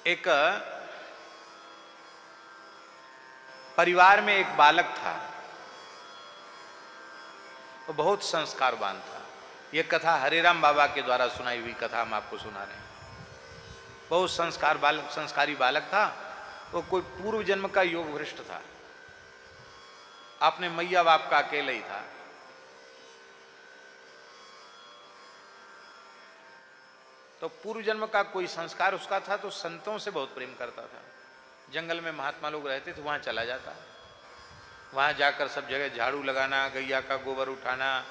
एक परिवार में एक बालक था, वो बहुत संस्कारवान था। ये कथा हरिराम बाबा के द्वारा सुनाई हुई कथा हम आपको सुना रहे हैं। बहुत संस्कारी बालक था। वो कोई पूर्व जन्म का योग भ्रष्ट था, अपने मैया बाप का अकेले ही था। तो पूर्व जन्म का कोई संस्कार उसका था, तो संतों से बहुत प्रेम करता था। जंगल में महात्मा लोग रहते थे, वहां चला जाता, वहां जाकर सब जगह झाड़ू लगाना, गैया का गोबर उठाना,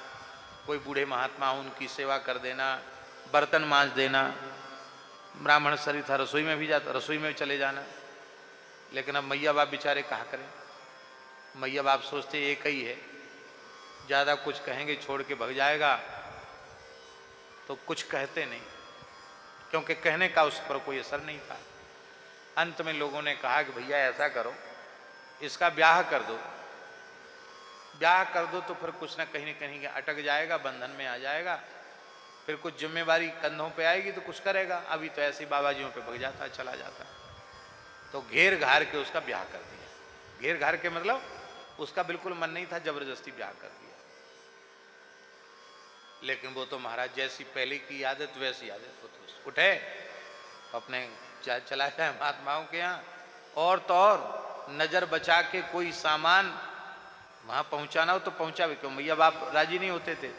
कोई बूढ़े महात्मा हो उनकी सेवा कर देना, बर्तन मांज देना। ब्राह्मण शरीर था, रसोई में भी जाता, रसोई में चले जाना। लेकिन अब मैया बाप बेचारे कहा करें। मैया बाप सोचते एक ही है, ज़्यादा कुछ कहेंगे छोड़ के भग जाएगा, तो कुछ कहते नहीं, क्योंकि कहने का उस पर कोई असर नहीं था। अंत में लोगों ने कहा कि भैया ऐसा करो, इसका ब्याह कर दो। ब्याह कर दो तो फिर कुछ न कहीं अटक जाएगा, बंधन में आ जाएगा, फिर कुछ जिम्मेवारी कंधों पे आएगी तो कुछ करेगा। अभी तो ऐसे ही बाबाजियों पे भग जाता, चला जाता। तो घेर घार के उसका ब्याह कर दिया। घेर घार के मतलब उसका बिल्कुल मन नहीं था, जबरदस्ती ब्याह कर दिया। लेकिन वो तो महाराज जैसी पहले की आदत वैसी आदत, वो तो उठे अपने चला जाए महात्माओं के यहाँ, और तो और नजर बचा के कोई सामान वहां पहुंचाना हो तो पहुंचा भी क्यों। मैया बाप राजी नहीं होते थे।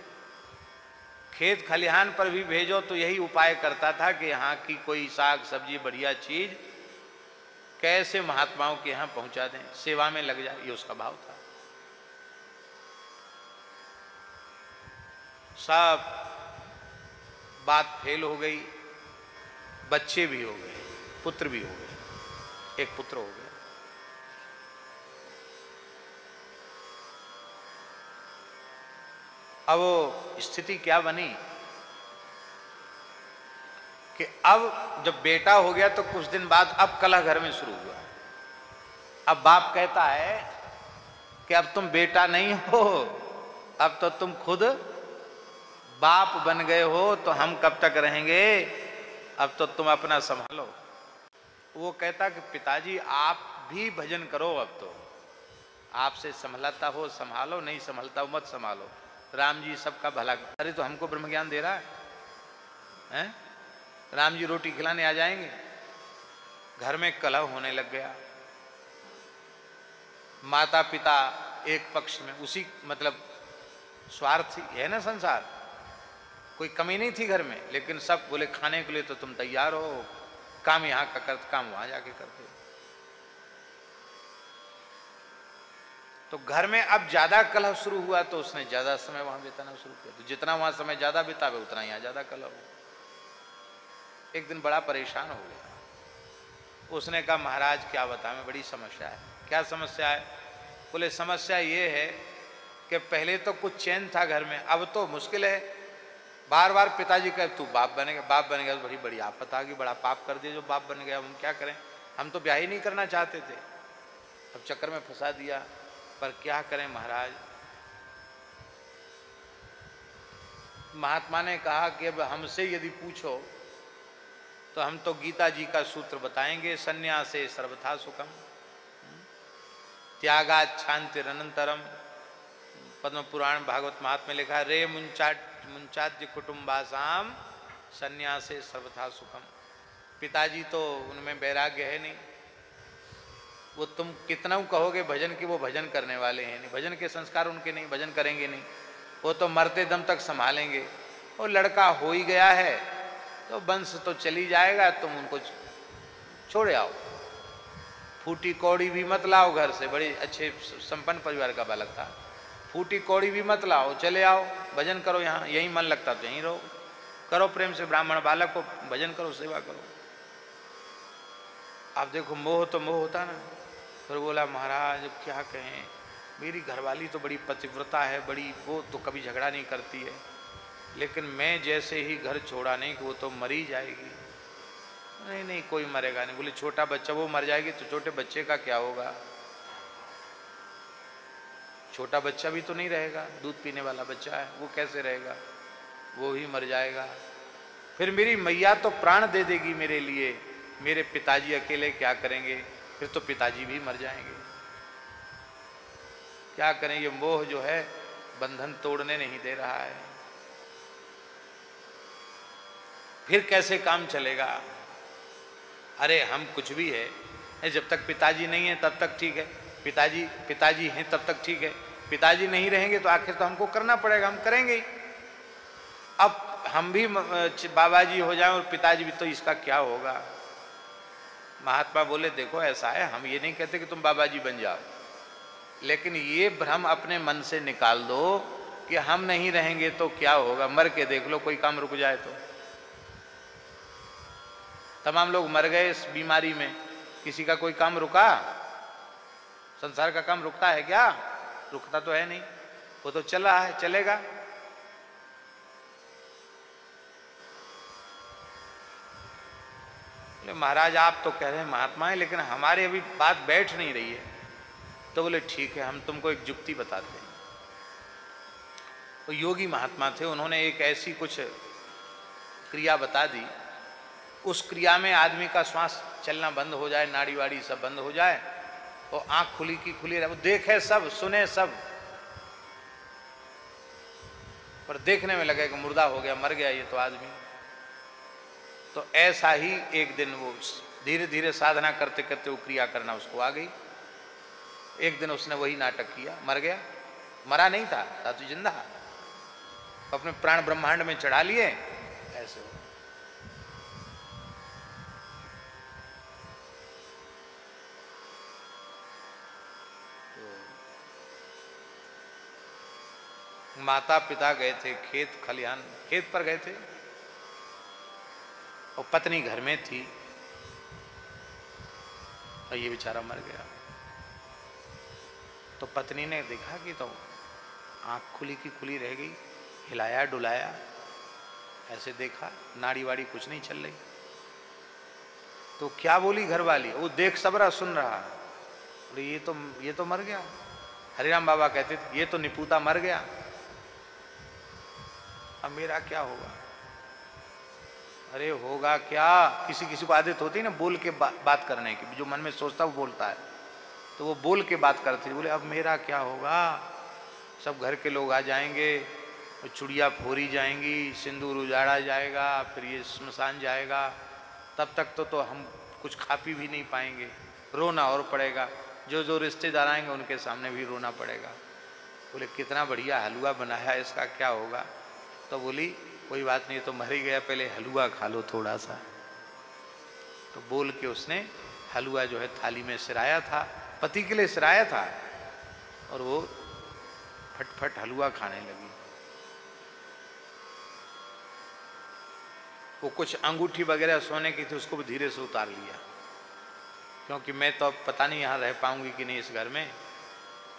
खेत खलिहान पर भी भेजो तो यही उपाय करता था कि यहाँ की कोई साग सब्जी बढ़िया चीज कैसे महात्माओं के यहाँ पहुंचा दें, सेवा में लग जाए, ये उसका भाव था। सब बात फेल हो गई, बच्चे भी हो गए, पुत्र भी हो गए, एक पुत्र हो गया। अब वो स्थिति क्या बनी कि अब जब बेटा हो गया तो कुछ दिन बाद अब कलह घर में शुरू हुआ। अब बाप कहता है कि अब तुम बेटा नहीं हो, अब तो तुम खुद बाप बन गए हो, तो हम कब तक रहेंगे, अब तो तुम अपना संभालो। वो कहता कि पिताजी आप भी भजन करो, अब तो आपसे संभलाता हो संभालो, नहीं संभलता हो मत संभालो, राम जी सबका भला। अरे तो हमको ब्रह्म ज्ञान दे रहा है? राम जी रोटी खिलाने आ जाएंगे। घर में कलह होने लग गया। माता पिता एक पक्ष में, उसी मतलब स्वार्थी है ना संसार, कोई कमी नहीं थी घर में, लेकिन सब बोले खाने के लिए तो तुम तैयार हो, काम यहाँ का करते, काम वहां जाके करते हो। तो घर में अब ज्यादा कलह शुरू हुआ, तो उसने ज्यादा समय वहां बिताना शुरू किया। तो जितना वहां समय ज्यादा बितावे उतना यहाँ ज्यादा कलह हो। एक दिन बड़ा परेशान हो गया। उसने कहा महाराज क्या बताएं, बड़ी समस्या है। क्या समस्या है? बोले समस्या ये है कि पहले तो कुछ चैन था घर में, अब तो मुश्किल है। बार बार पिताजी कहे तू बाप बनेगा, बाप बनेगा, तो बड़ी बड़ी आफत आ गई, बड़ा पाप कर दिया जो बाप बन गया। हम क्या करें, हम तो ब्याह ही नहीं करना चाहते थे, अब चक्कर में फंसा दिया, पर क्या करें महाराज। महात्मा ने कहा कि अब हमसे यदि पूछो तो हम तो गीता जी का सूत्र बताएंगे, संन्यासे सर्वथा सुखम त्यागात् शांतिरनंतरम। पद्म पुराण भागवत महात्मा में लिखा रे मुंचाद्य कुटुंबासाम संन्यासे सर्वथा सुखम। पिताजी तो उनमें वैराग्य है नहीं, वो तुम कितना कहोगे भजन की, वो भजन करने वाले हैं नहीं, भजन के संस्कार उनके नहीं, भजन करेंगे नहीं, वो तो मरते दम तक संभालेंगे। और लड़का हो ही गया है तो वंश तो चली जाएगा, तुम उनको छोड़े आओ, फूटी कौड़ी भी मत लाओ घर से। बड़े अच्छे संपन्न परिवार का बालक था। फूटी कौड़ी भी मत लाओ, चले आओ, भजन करो, यहाँ यहीं मन लगता तो यहीं रहो, करो प्रेम से ब्राह्मण बालक को भजन करो, सेवा करो। आप देखो मोह तो मोह होता ना। फिर बोला महाराज क्या कहें, मेरी घरवाली तो बड़ी पतिव्रता है, बड़ी, वो तो कभी झगड़ा नहीं करती है, लेकिन मैं जैसे ही घर छोड़ा नहीं कि वो तो मरी जाएगी। नहीं नहीं कोई मरेगा नहीं। बोले छोटा बच्चा, वो मर जाएगी तो छोटे बच्चे का क्या होगा? छोटा बच्चा भी तो नहीं रहेगा, दूध पीने वाला बच्चा है, वो कैसे रहेगा, वो ही मर जाएगा। फिर मेरी मैया तो प्राण दे देगी मेरे लिए, मेरे पिताजी अकेले क्या करेंगे, फिर तो पिताजी भी मर जाएंगे। क्या करें, ये मोह जो है बंधन तोड़ने नहीं दे रहा है, फिर कैसे काम चलेगा। अरे हम कुछ भी है, जब तक पिताजी नहीं है तब तक ठीक है, पिताजी हैं तब तक ठीक है, पिताजी नहीं रहेंगे तो आखिर तो हमको करना पड़ेगा, हम करेंगे ही। अब हम भी बाबा जी हो जाएं और पिताजी भी, तो इसका क्या होगा। महात्मा बोले देखो ऐसा है, हम ये नहीं कहते कि तुम बाबा जी बन जाओ, लेकिन ये भ्रम अपने मन से निकाल दो कि हम नहीं रहेंगे तो क्या होगा। मर के देख लो, कोई काम रुक जाए तो। तमाम लोग मर गए इस बीमारी में, किसी का कोई काम रुका? संसार का काम रुकता है क्या? रुकता तो है नहीं, वो तो चल रहा है, चलेगा। महाराज आप तो कह रहे हैं महात्मा है, लेकिन हमारे अभी बात बैठ नहीं रही है। तो बोले ठीक है, हम तुमको एक जुक्ति बताते हैं। तो योगी महात्मा थे, उन्होंने एक ऐसी कुछ क्रिया बता दी, उस क्रिया में आदमी का श्वास चलना बंद हो जाए, नाड़ी वाड़ी सब बंद हो जाए, और आंख खुली की खुली रहे, वो देखे सब, सुने सब, पर देखने में लगे कि मुर्दा हो गया, मर गया ये तो आदमी। तो ऐसा ही एक दिन वो धीरे धीरे साधना करते करते वो क्रिया करना उसको आ गई। एक दिन उसने वही नाटक किया, मर गया, मरा नहीं था, तो जिंदा, अपने प्राण ब्रह्मांड में चढ़ा लिए, ऐसे हो। माता पिता गए थे खेत खलिहान, खेत पर गए थे, और पत्नी घर में थी, और ये बेचारा मर गया। तो पत्नी ने देखा कि तो आंख खुली की खुली रह गई, हिलाया डुलाया, ऐसे देखा, नाड़ी वाड़ी कुछ नहीं चल रही। तो क्या बोली घरवाली, वो देख सब रहा, सुन रहा, अरे ये तो मर गया। हरिराम बाबा कहते थे ये तो निपुता मर गया, अब मेरा क्या होगा। अरे होगा क्या, किसी किसी को आदत होती है ना बोल के बात करने की, जो मन में सोचता वो बोलता है, तो वो बोल के बात करती, बोले अब मेरा क्या होगा, सब घर के लोग आ जाएंगे, चुड़िया फोरी जाएंगी, सिंदूर उजाड़ा जाएगा, फिर ये स्मशान जाएगा, तब तक तो हम कुछ खा पी भी नहीं पाएंगे, रोना और पड़ेगा, जो जो रिश्तेदार आएंगे उनके सामने भी रोना पड़ेगा। बोले कितना बढ़िया हलवा बनाया, इसका क्या होगा। तो बोली कोई बात नहीं, तो मर ही गया, पहले हलवा खा लो थोड़ा सा। तो बोल के उसने हलवा जो है थाली में सिराया था, पति के लिए सिराया था, और वो फटफट हलवा खाने लगी। वो कुछ अंगूठी वगैरह सोने की थी, उसको भी धीरे से उतार लिया, क्योंकि मैं तो अब पता नहीं यहाँ रह पाऊंगी कि नहीं इस घर में,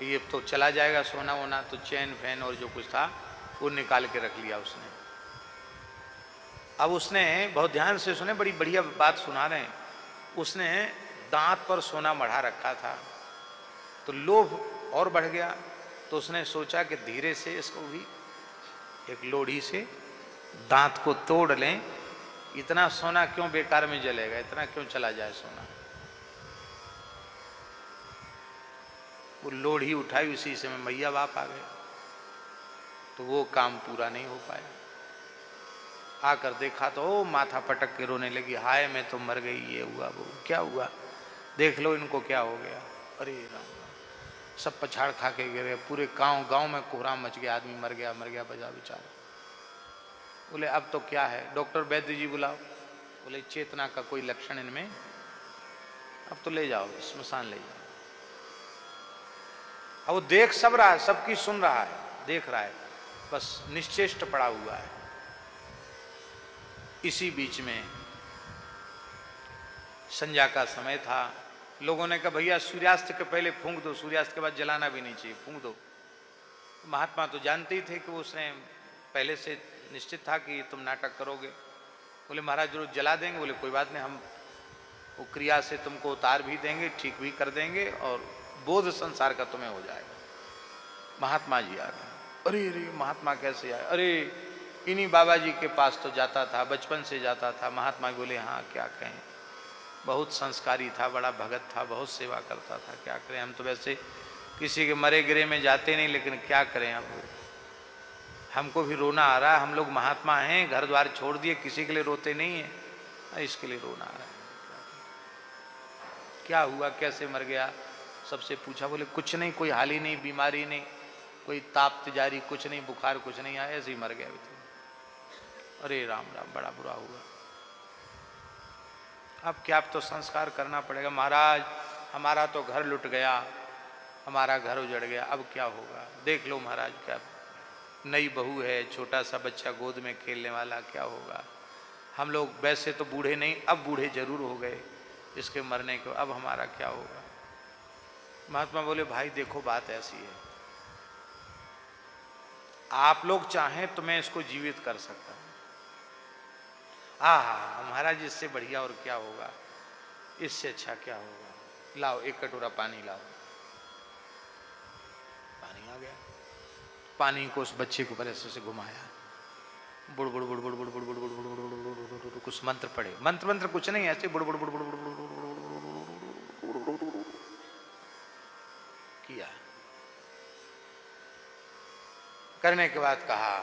ये तो चला जाएगा सोना वोना, तो चैन फैन और जो कुछ था वो निकाल के रख लिया उसने। अब उसने बहुत ध्यान से सुने, बड़ी बढ़िया बात सुना रहे हैं, उसने दांत पर सोना मढ़ा रखा था, तो लोभ और बढ़ गया, तो उसने सोचा कि धीरे से इसको भी एक लोढ़ी से दांत को तोड़ लें, इतना सोना क्यों बेकार में जलेगा, इतना क्यों चला जाए सोना। वो लोढ़ी उठाई, उसी से में मैया बाप आ गए, तो वो काम पूरा नहीं हो पाया। आकर देखा तो ओ माथा पटक के रोने लगी, हाय मैं तो मर गई, ये हुआ वो क्या हुआ, देख लो इनको क्या हो गया। अरे राम, सब पछाड़ खा के गिरे, पूरे गांव में कोहराम मच गया, आदमी मर गया बजा बेचारा। बोले अब तो क्या है, डॉक्टर वैद्य जी बुलाओ। बोले चेतना का कोई लक्षण इनमें, अब तो ले जाओ स्मशान ले जाओ। अब वो देख सब रहा है, सबकी सुन रहा है, देख रहा है, बस निश्चेष्ट पड़ा हुआ है। इसी बीच में संध्या का समय था, लोगों ने कहा भैया सूर्यास्त के पहले फूंक दो, सूर्यास्त के बाद जलाना भी नहीं चाहिए, फूंक दो। महात्मा तो जानते ही थे कि वो उसने पहले से निश्चित था कि तुम नाटक करोगे। बोले महाराज जरूर जला देंगे। बोले कोई बात नहीं, हम वो क्रिया से तुमको उतार भी देंगे, ठीक भी कर देंगे, और बोध संसार का तुम्हें हो जाएगा। महात्मा जी आ गए। अरे अरे महात्मा कैसे आए, अरे इन्हीं बाबा जी के पास तो जाता था, बचपन से जाता था। महात्मा बोले हाँ क्या कहें, बहुत संस्कारी था, बड़ा भगत था, बहुत सेवा करता था। क्या करें, हम तो वैसे किसी के मरे गिरे में जाते नहीं, लेकिन क्या करें, अब हमको भी रोना आ रहा है। हम लोग महात्मा हैं, घर द्वार छोड़ दिए, किसी के लिए रोते नहीं है, इसके लिए रोना आ रहा है। क्या हुआ, कैसे मर गया, सबसे पूछा, बोले कुछ नहीं, कोई हाल ही नहीं, बीमारी नहीं, कोई ताप तिजारी कुछ नहीं, बुखार कुछ नहीं आया, ऐसे ही मर गया। अरे राम राम, बड़ा बुरा हुआ। अब क्या, अब तो संस्कार करना पड़ेगा। महाराज हमारा तो घर लुट गया, हमारा घर उजड़ गया, अब क्या होगा। देख लो महाराज, क्या नई बहू है, छोटा सा बच्चा गोद में खेलने वाला, क्या होगा। हम लोग वैसे तो बूढ़े नहीं, अब बूढ़े जरूर हो गए इसके मरने को, अब हमारा क्या होगा। महात्मा बोले, भाई देखो बात ऐसी है, आप लोग चाहें तो मैं इसको जीवित कर सकता हूं। महाराज इससे बढ़िया और क्या होगा, इससे अच्छा क्या होगा, लाओ एक कटोरा पानी लाओ। पानी आ गया, पानी को उस बच्चे को ऊपर ऐसे से घुमाया, बुड़ बुड़ बुड़ बुड़ बुड़ बुड़ बुड़ बुड़ बुड़, कुछ मंत्र पढ़े, मंत्र कुछ नहीं, ऐसे बुड़ बुड़ बुड़ बुड़ किया। करने के बाद कहा,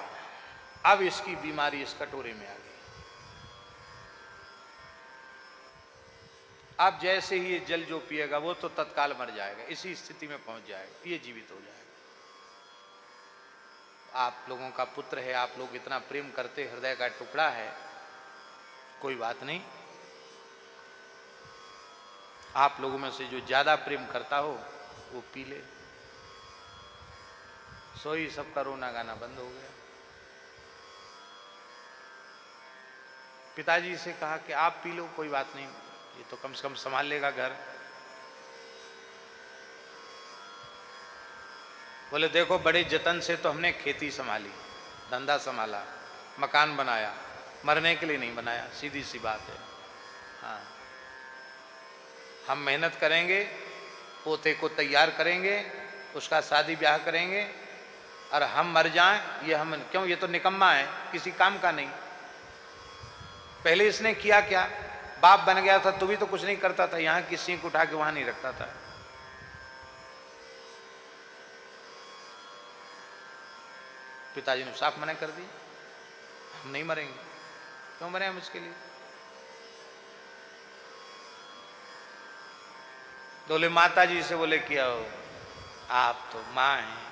अब इसकी बीमारी इस कटोरे में आ गई, अब जैसे ही ये जल जो पिएगा वो तो तत्काल मर जाएगा, इसी स्थिति में पहुंच जाएगा, ये जीवित हो जाएगा। आप लोगों का पुत्र है, आप लोग इतना प्रेम करते, हृदय का टुकड़ा है, कोई बात नहीं, आप लोगों में से जो ज्यादा प्रेम करता हो वो पी ले। सोई सबका रोना गाना बंद हो गया। पिताजी से कहा कि आप पी लो, कोई बात नहीं, ये तो कम से कम संभाल लेगा घर। बोले देखो, बड़े जतन से तो हमने खेती संभाली, धंधा संभाला, मकान बनाया, मरने के लिए नहीं बनाया, सीधी सी बात है। हाँ, हम मेहनत करेंगे, पोते को तैयार करेंगे, उसका शादी ब्याह करेंगे, और हम मर जाएं, ये हम क्यों, ये तो निकम्मा है, किसी काम का नहीं। पहले इसने किया क्या, बाप बन गया था तो भी तो कुछ नहीं करता था, यहां की सींक उठा के वहां नहीं रखता था। पिताजी ने साफ मना कर दिया, हम नहीं मरेंगे, क्यों मरे हम इसके लिए। बोले माता जी से, बोले क्या हो, आप तो माँ हैं,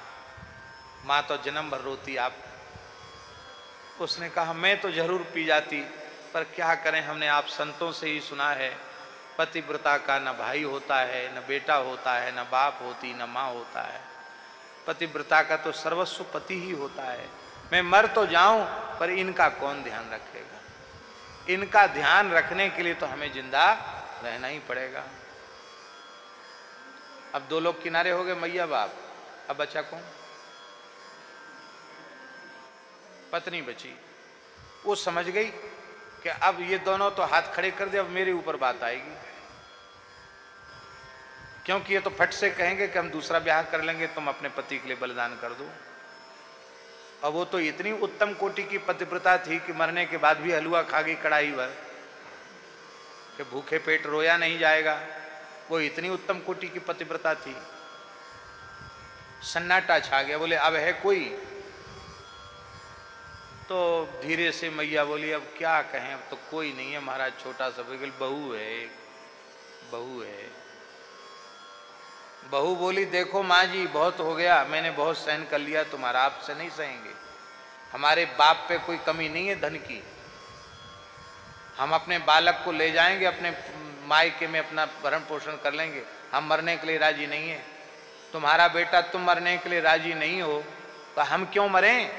माँ तो जन्म भर रोती आप। उसने कहा मैं तो जरूर पी जाती, पर क्या करें, हमने आप संतों से ही सुना है, पतिव्रता का न भाई होता है, न बेटा होता है, न बाप होती, न माँ होता है, पतिव्रता का तो सर्वस्व पति ही होता है। मैं मर तो जाऊं, पर इनका कौन ध्यान रखेगा, इनका ध्यान रखने के लिए तो हमें जिंदा रहना ही पड़ेगा। अब दो लोग किनारे हो गए, मैया बाप, अब बचा कौन, पत्नी बची। वो समझ गई कि अब ये दोनों तो हाथ खड़े कर दे, अब मेरे ऊपर बात आएगी, क्योंकि ये तो फट से कहेंगे कि हम दूसरा ब्याह कर लेंगे, तुम अपने पति के लिए बलिदान कर दो। अब वो तो इतनी उत्तम कोटि की पतिव्रता थी कि मरने के बाद भी हलवा खा गई कड़ाई भर, कि भूखे पेट रोया नहीं जाएगा, वो इतनी उत्तम कोटि की पतिव्रता थी। सन्नाटा छा गया, बोले अब है कोई, तो धीरे से मैया बोली अब क्या कहें, अब तो कोई नहीं है महाराज, छोटा सा बहू है, बहू है। बहू बोली देखो माँ जी, बहुत हो गया, मैंने बहुत सहन कर लिया, तुम्हारा आपसे नहीं सहेंगे, हमारे बाप पे कोई कमी नहीं है धन की, हम अपने बालक को ले जाएंगे, अपने मायके में अपना भरण पोषण कर लेंगे, हम मरने के लिए राजी नहीं है। तुम्हारा बेटा तुम मरने के लिए राजी नहीं हो तो हम क्यों मरें।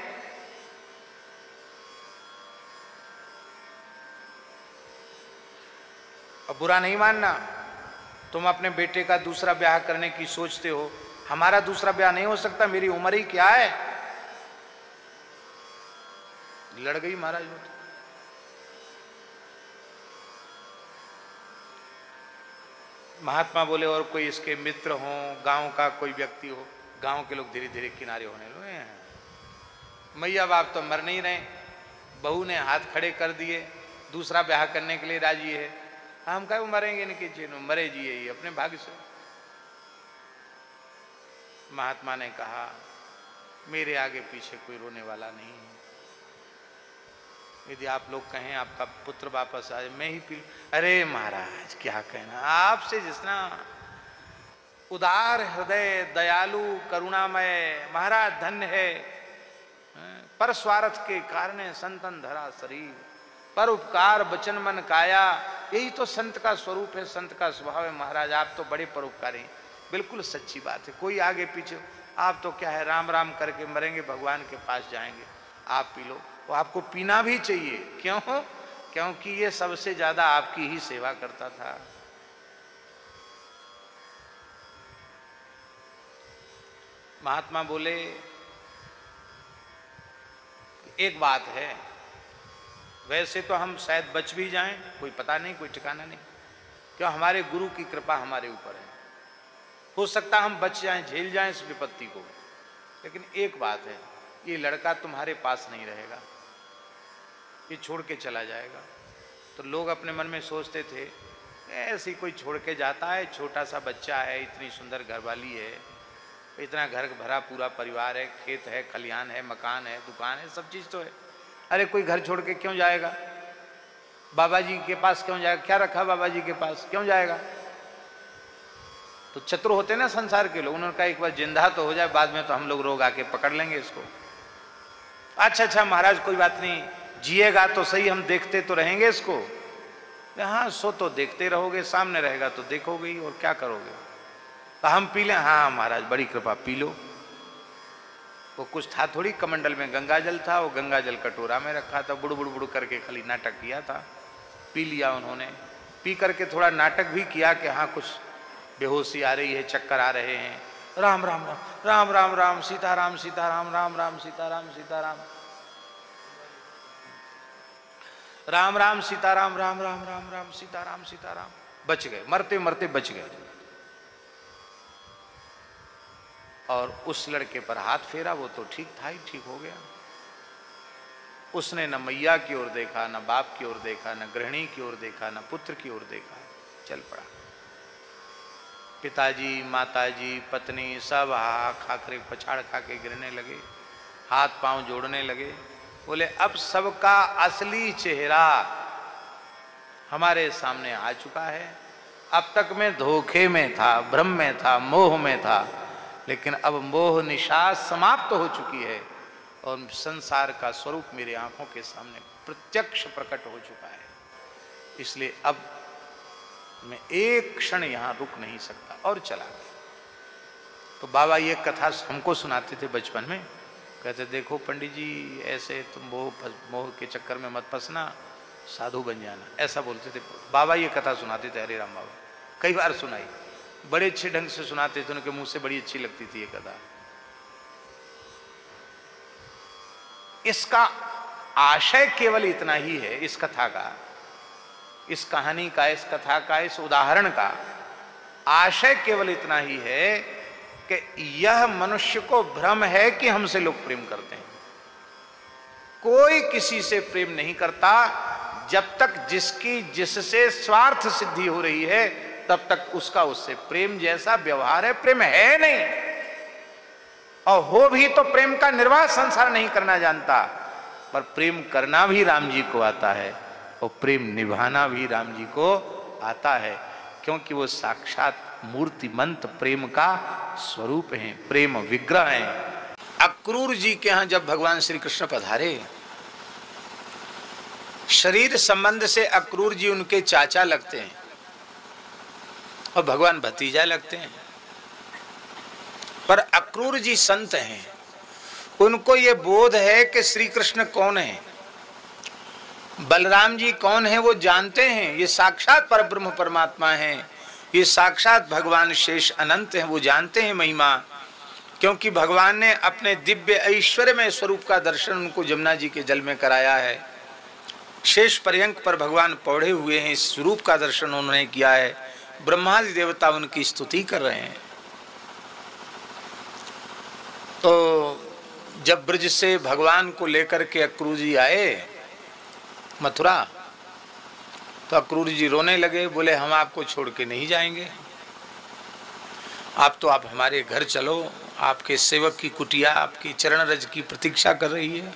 अब बुरा नहीं मानना, तुम अपने बेटे का दूसरा ब्याह करने की सोचते हो, हमारा दूसरा ब्याह नहीं हो सकता, मेरी उम्र ही क्या है। लड़ गई महाराज। महात्मा बोले और कोई इसके मित्र हो, गांव का कोई व्यक्ति हो। गांव के लोग धीरे धीरे किनारे होने लगे हैं। मैया बाप तो मर नहीं रहे, बहू ने हाथ खड़े कर दिए, दूसरा ब्याह करने के लिए राजी है। हम कहे मरेंगे इनके चीन मरे जिए ही अपने भाग्य से। महात्मा ने कहा मेरे आगे पीछे कोई रोने वाला नहीं है। यदि आप लोग कहें आपका पुत्र वापस आए मैं ही पी। अरे महाराज क्या कहना, आपसे जितना उदार हृदय दयालु करुणामय महाराज धन्य है। पर स्वार्थ के कारण संतन धरा शरीर, पर उपकार वचन मन काया, यही तो संत का स्वरूप है, संत का स्वभाव है। महाराज आप तो बड़े परोपकारी हैं। बिल्कुल सच्ची बात है, कोई आगे पीछे, आप तो क्या है राम राम करके मरेंगे, भगवान के पास जाएंगे। आप पी लो, तो आपको पीना भी चाहिए। क्यों? क्योंकि ये सबसे ज्यादा आपकी ही सेवा करता था। महात्मा बोले एक बात है, वैसे तो हम शायद बच भी जाएं, कोई पता नहीं, कोई ठिकाना नहीं, क्यों हमारे गुरु की कृपा हमारे ऊपर है। हो सकता हम बच जाएं, झेल जाएं इस विपत्ति को, लेकिन एक बात है, ये लड़का तुम्हारे पास नहीं रहेगा, ये छोड़ के चला जाएगा। तो लोग अपने मन में सोचते थे ऐसे कोई छोड़ के जाता है, छोटा सा बच्चा है, इतनी सुंदर घरवाली है, इतना घर भरा पूरा परिवार है, खेत है, खलिहान है, मकान है, दुकान है, सब चीज़ तो है। अरे कोई घर छोड़ के क्यों जाएगा? बाबा जी के पास क्यों जाएगा? क्या रखा बाबा जी के पास, क्यों जाएगा? तो चतुर होते ना संसार के लोग, उन्होंने कहा एक बार जिंदा तो हो जाए, बाद में तो हम लोग रोग आके पकड़ लेंगे इसको। अच्छा महाराज कोई बात नहीं, जिएगा तो सही, हम देखते तो रहेंगे इसको। हाँ सो तो देखते रहोगे, सामने रहेगा तो देखोगे ही, और क्या करोगे? तो हम पी लें? हाँ महाराज बड़ी कृपा, पी लो। वो कुछ था थोड़ी, कमंडल में गंगा जल था, वो गंगा जल कटोरा में रखा था, बुड़ बुड़ बुड़ करके खाली नाटक किया था। पी लिया उन्होंने, पी करके थोड़ा नाटक भी किया कि हाँ कुछ बेहोशी आ रही है, चक्कर आ रहे हैं। राम राम राम राम राम राम सीताराम सीताराम राम राम सीताराम सीताराम राम राम सीताराम राम राम राम राम सीताराम सीताराम। बच गए, मरते मरते बच गए। और उस लड़के पर हाथ फेरा, वो तो ठीक था ही, ठीक हो गया। उसने न मैया की ओर देखा, न बाप की ओर देखा, न गृहिणी की ओर देखा, न पुत्र की ओर देखा, चल पड़ा। पिताजी माताजी पत्नी सब खाकर पछाड़ खा के गिरने लगे, हाथ पांव जोड़ने लगे। बोले अब सबका असली चेहरा हमारे सामने आ चुका है। अब तक मैं धोखे में था, भ्रम में था, मोह में था, लेकिन अब मोह निशा समाप्त हो चुकी है और संसार का स्वरूप मेरी आंखों के सामने प्रत्यक्ष प्रकट हो चुका है। इसलिए अब मैं एक क्षण यहां रुक नहीं सकता, और चला गया। तो बाबा ये कथा हमको सुनाते थे बचपन में, कहते देखो पंडित जी ऐसे तुम मोह के चक्कर में मत फंसना, साधु बन जाना, ऐसा बोलते थे बाबा। ये कथा सुनाते थे हरे राम बाबा, कई बार सुनाई, बड़े अच्छे ढंग से सुनाते थे, उनके मुंह से बड़ी अच्छी लगती थी ये कथा। इसका आशय केवल इतना ही है, इस कथा का, इस कहानी का, इस कथा का, इस उदाहरण का आशय केवल इतना ही है कि यह मनुष्य को भ्रम है कि हमसे लोग प्रेम करते हैं। कोई किसी से प्रेम नहीं करता जब तक जिसकी जिससे स्वार्थ सिद्धि हो रही है, तब तक उसका उससे प्रेम जैसा व्यवहार है, प्रेम है नहीं। और हो भी तो प्रेम का निर्वाह संसार नहीं करना जानता, पर प्रेम करना भी राम जी को आता है और प्रेम निभाना भी राम जी को आता है, क्योंकि वो साक्षात मूर्तिमंत प्रेम का स्वरूप है, प्रेम विग्रह है। अक्रूर जी के यहाँ जब भगवान श्री कृष्ण पधारे, शरीर संबंध से अक्रूर जी उनके चाचा लगते हैं और भगवान भतीजा लगते हैं, पर अक्रूर जी संत हैं, उनको ये बोध है कि श्री कृष्ण कौन है, बलराम जी कौन है, वो जानते हैं। ये साक्षात परब्रह्म परमात्मा हैं, ये साक्षात भगवान शेष अनंत हैं, वो जानते हैं महिमा, क्योंकि भगवान ने अपने दिव्य ऐश्वर्यमय स्वरूप का दर्शन उनको जमुना जी के जल में कराया है। शेष पर्यंक पर भगवान पौड़े हुए हैं, इस स्वरूप का दर्शन उन्होंने किया है। ब्रह्मादि देवता उनकी स्तुति कर रहे हैं। तो जब ब्रज से भगवान को लेकर के अक्रूर जी आए मथुरा, तो अक्रूर जी रोने लगे, बोले हम आपको छोड़ के नहीं जाएंगे, आप हमारे घर चलो, आपके सेवक की कुटिया आपकी चरण रज की प्रतीक्षा कर रही है।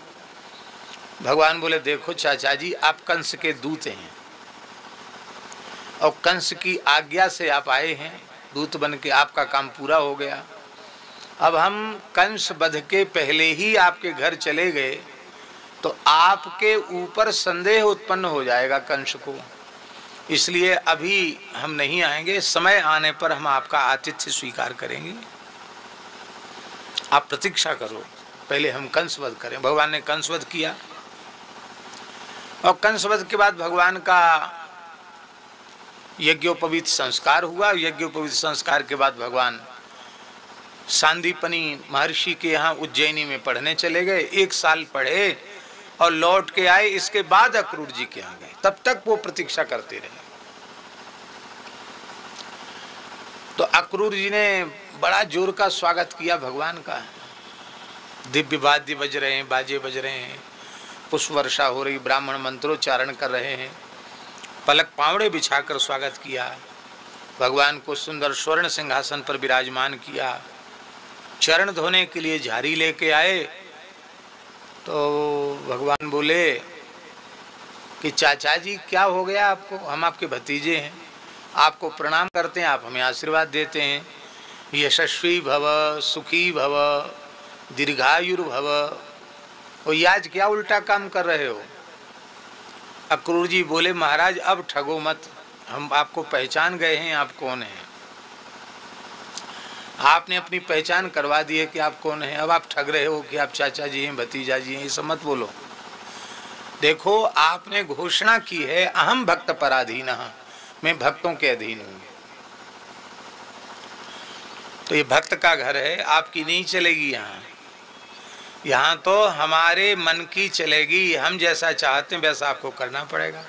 भगवान बोले देखो चाचा जी, आप कंस के दूत हैं और कंस की आज्ञा से आप आए हैं, दूत बन के आपका काम पूरा हो गया। अब हम कंस वध के पहले ही आपके घर चले गए तो आपके ऊपर संदेह उत्पन्न हो जाएगा कंस को, इसलिए अभी हम नहीं आएंगे, समय आने पर हम आपका आतिथ्य स्वीकार करेंगे, आप प्रतीक्षा करो, पहले हम कंस वध करें। भगवान ने कंस वध किया और कंस वध के बाद भगवान का यज्ञोपवीत संस्कार हुआ। यज्ञोपवीत संस्कार के बाद भगवान सांदीपनी महर्षि के यहाँ उज्जैनी में पढ़ने चले गए, 1 साल पढ़े और लौट के आए। इसके बाद अक्रूर जी के यहाँ गए, तब तक वो प्रतीक्षा करते रहे। तो अक्रूर जी ने बड़ा जोर का स्वागत किया भगवान का, दिव्य वाद्य बज रहे हैं, बाजे बज रहे हैं, पुष्प वर्षा हो रही, ब्राह्मण मंत्रोच्चारण कर रहे हैं, पलक पावड़े बिछाकर स्वागत किया, भगवान को सुंदर स्वर्ण सिंहासन पर विराजमान किया, चरण धोने के लिए झाड़ी लेके आए। तो भगवान बोले कि चाचा जी क्या हो गया आपको, हम आपके भतीजे हैं, आपको प्रणाम करते हैं, आप हमें आशीर्वाद देते हैं, यशस्वी भव, सुखी भव, दीर्घायुर्भव। और ये आज क्या उल्टा काम कर रहे हो? अक्रूर जी बोले महाराज अब ठगो मत, हम आपको पहचान गए हैं, आप कौन हैं, आपने अपनी पहचान करवा दी है कि आप कौन हैं, अब आप ठग रहे हो कि आप चाचा जी हैं, भतीजा जी हैं, ये सब मत बोलो। देखो आपने घोषणा की है अहम भक्त पराधीन, मैं भक्तों के अधीन हूँ, तो ये भक्त का घर है, आपकी नहीं चलेगी यहाँ, यहाँ तो हमारे मन की चलेगी, हम जैसा चाहते हैं वैसा आपको करना पड़ेगा।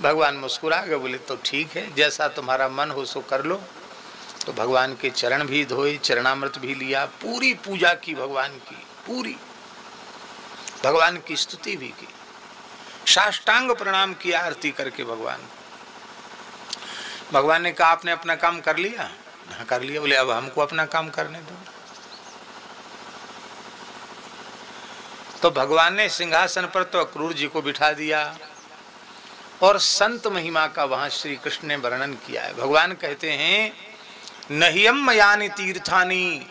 भगवान मुस्कुरा गए, बोले तो ठीक है, जैसा तुम्हारा मन हो सो कर लो। तो भगवान के चरण भी धोए, चरणामृत भी लिया, पूरी पूजा की भगवान की, पूरी भगवान की स्तुति भी की, साष्टांग प्रणाम किया आरती करके भगवान को। भगवान ने कहा आपने अपना काम कर लिया? हाँ कर लिया। बोले अब हमको अपना काम करने दो। तो भगवान ने सिंहासन पर तो अक्रूर जी को बिठा दिया और संत महिमा का वहां श्री कृष्ण ने वर्णन किया है। भगवान कहते हैं नहियम मयानि तीर्थानि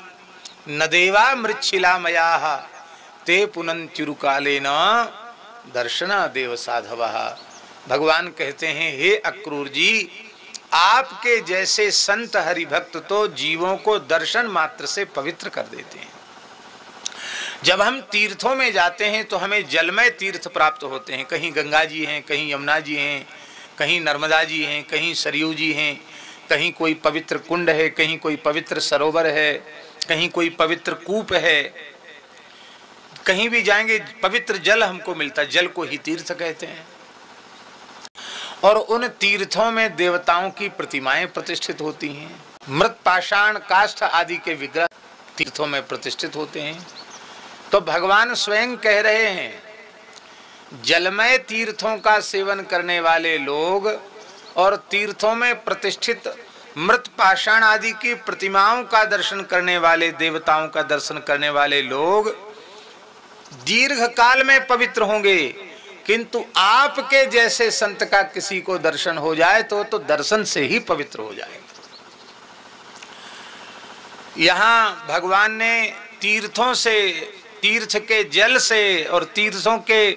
न देवा मृच्छिला मयाः ते पुनन्त्युरुकालेन दर्शना देव साधवः। भगवान कहते हैं हे अक्रूर जी, आपके जैसे संत हरिभक्त तो जीवों को दर्शन मात्र से पवित्र कर देते हैं। जब हम तीर्थों में जाते हैं तो हमें जलमय तीर्थ प्राप्त होते हैं, कहीं गंगा जी हैं, कहीं यमुना जी हैं, कहीं नर्मदा जी हैं, कहीं सरयू जी हैं, कहीं कोई पवित्र कुंड है, कहीं कोई पवित्र सरोवर है, कहीं कोई पवित्र कूप है, कहीं भी जाएंगे पवित्र जल हमको मिलता है, जल को ही तीर्थ कहते हैं। और उन तीर्थों में देवताओं की प्रतिमाएं प्रतिष्ठित होती हैं, मृत पाषाण काष्ठ आदि के विग्रह तीर्थों में प्रतिष्ठित होते हैं। तो भगवान स्वयं कह रहे हैं जलमय तीर्थों का सेवन करने वाले लोग और तीर्थों में प्रतिष्ठित मृत पाषाण आदि की प्रतिमाओं का दर्शन करने वाले, देवताओं का दर्शन करने वाले लोग दीर्घ काल में पवित्र होंगे, किंतु आपके जैसे संत का किसी को दर्शन हो जाए तो दर्शन से ही पवित्र हो जाएगा। यहाँ भगवान ने तीर्थों से, तीर्थ के जल से और तीर्थों के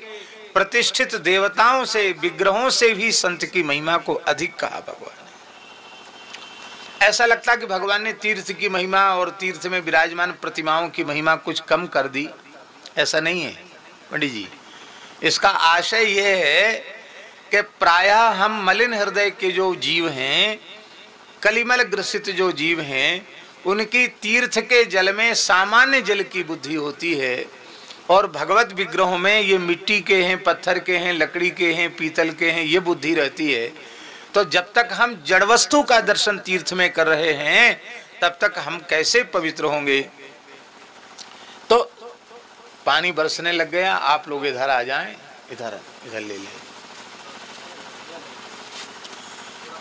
प्रतिष्ठित देवताओं से, विग्रहों से भी संत की महिमा को अधिक कहा भगवान ने। ऐसा लगता कि भगवान ने तीर्थ की महिमा और तीर्थ में विराजमान प्रतिमाओं की महिमा कुछ कम कर दी, ऐसा नहीं है पंडित जी। इसका आशय यह है कि प्रायः हम मलिन हृदय के जो जीव हैं, कलिमल ग्रसित जो जीव हैं, उनकी तीर्थ के जल में सामान्य जल की बुद्धि होती है और भगवत विग्रहों में ये मिट्टी के हैं, पत्थर के हैं, लकड़ी के हैं, पीतल के हैं, ये बुद्धि रहती है। तो जब तक हम जड़ वस्तु का दर्शन तीर्थ में कर रहे हैं तब तक हम कैसे पवित्र होंगे। तो पानी बरसने लग गया, आप लोग इधर आ जाएं, इधर ले लें।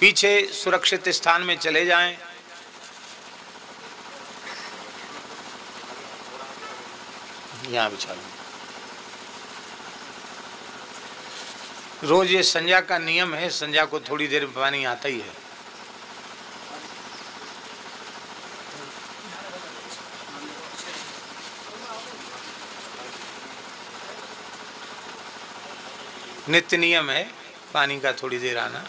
पीछे सुरक्षित स्थान में चले जाएं। यहाँ बिछा लो। रोज ये संध्या का नियम है, संध्या को थोड़ी देर में पानी आता ही है। नित्य नियम है पानी का थोड़ी देर आना।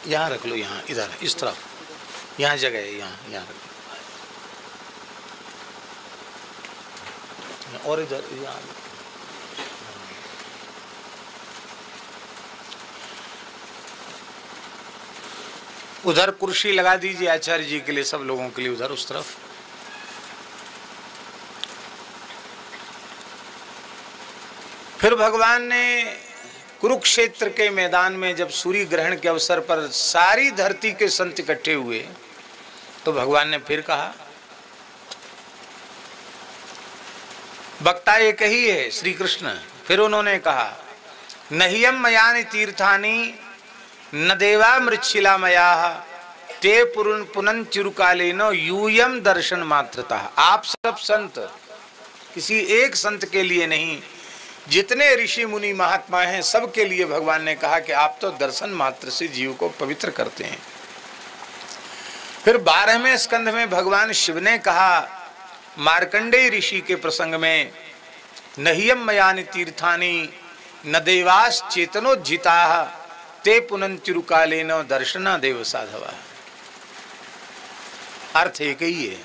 यहाँ रख लो, यहाँ इधर इस तरफ, यहाँ जगह है, यहाँ रख लो। और इधर यहाँ उधर कुर्सी लगा दीजिए आचार्य जी के लिए, सब लोगों के लिए उधर उस तरफ। फिर भगवान ने कुरुक्षेत्र के मैदान में जब सूर्य ग्रहण के अवसर पर सारी धरती के संत इकट्ठे हुए तो भगवान ने फिर कहा, वक्ता एक ही है श्री कृष्ण। फिर उन्होंने कहा, नहियम मयानि तीर्थानि न देवा मृच्छिला मया ते पुनंचिरुकालेन यूयम दर्शन मात्रतः। आप सब संत, किसी एक संत के लिए नहीं, जितने ऋषि मुनि महात्मा हैं सबके लिए भगवान ने कहा कि आप तो दर्शन मात्र से जीव को पवित्र करते हैं। फिर 12वें स्कंध में भगवान शिव ने कहा मार्कंडेय ऋषि के प्रसंग में, नहियम मयानि तीर्थानि न देवास चेतनोज्जिता ते पुनंचिरुकालेन दर्शना देव साधवा। अर्थ एक ही है।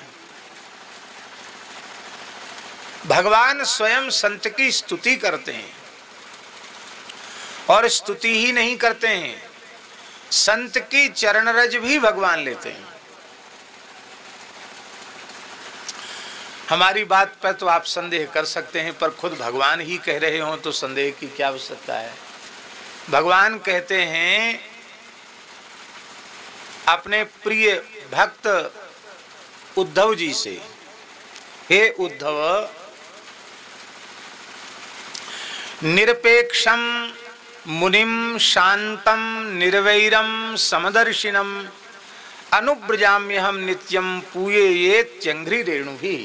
भगवान स्वयं संत की स्तुति करते हैं और स्तुति ही नहीं करते हैं, संत की चरण रज भी भगवान लेते हैं। हमारी बात पर तो आप संदेह कर सकते हैं, पर खुद भगवान ही कह रहे हो तो संदेह की क्या आवश्यकता है। भगवान कहते हैं अपने प्रिय भक्त उद्धव जी से, हे उद्धव, निरपेक्षम मुनिम शांतम निर्वैरम समदर्शिनम अनुब्रजाम्यहम नित्यम पूये ये त्यंघ्रि रेणु भी।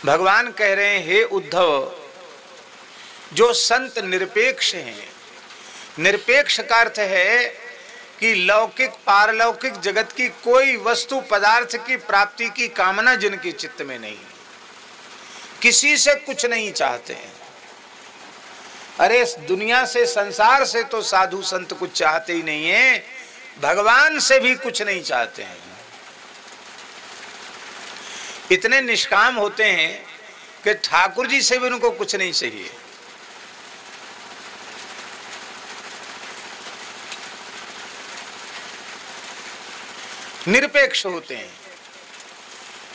भगवान कह रहे हैं, हे उद्धव, जो संत निरपेक्ष हैं, निरपेक्ष का अर्थ है कि लौकिक पारलौकिक जगत की कोई वस्तु पदार्थ की प्राप्ति की कामना जिनके चित्त में नहीं, किसी से कुछ नहीं चाहते हैं। अरे दुनिया से, संसार से तो साधु संत कुछ चाहते ही नहीं है, भगवान से भी कुछ नहीं चाहते हैं। इतने निष्काम होते हैं कि ठाकुर जी से भी उनको कुछ नहीं चाहिए। निरपेक्ष होते हैं,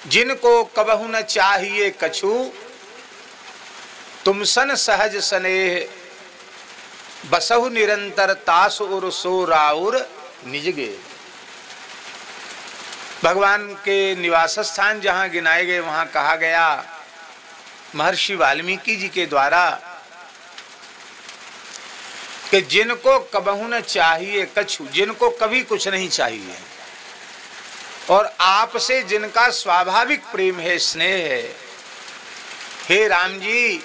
जिनको कबहु न चाहिए कछु, तुम सन सहज स्नेह बसहु निरंतर तास उर सो राउर निजगे। भगवान के निवास स्थान जहां गिनाए गए वहां कहा गया महर्षि वाल्मीकि जी के द्वारा कि जिनको कबहु न चाहिए कछु, जिनको कभी कुछ नहीं चाहिए, और आपसे जिनका स्वाभाविक प्रेम है, स्नेह है, हे राम जी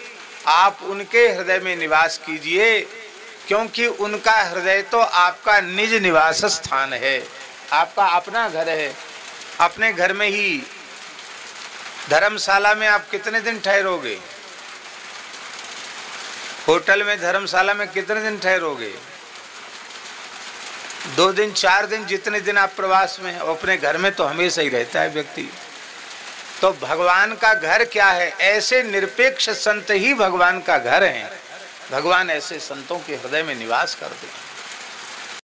आप उनके हृदय में निवास कीजिए, क्योंकि उनका हृदय तो आपका निज निवास स्थान है, आपका अपना घर है। अपने घर में ही धर्मशाला में आप कितने दिन ठहरोगे? होटल में, धर्मशाला में कितने दिन ठहरोगे? 2 दिन 4 दिन, जितने दिन आप प्रवास में हैं। अपने घर में तो हमेशा ही रहता है व्यक्ति। तो भगवान का घर क्या है? ऐसे निरपेक्ष संत ही भगवान का घर है। भगवान ऐसे संतों के हृदय में निवास करते हैं।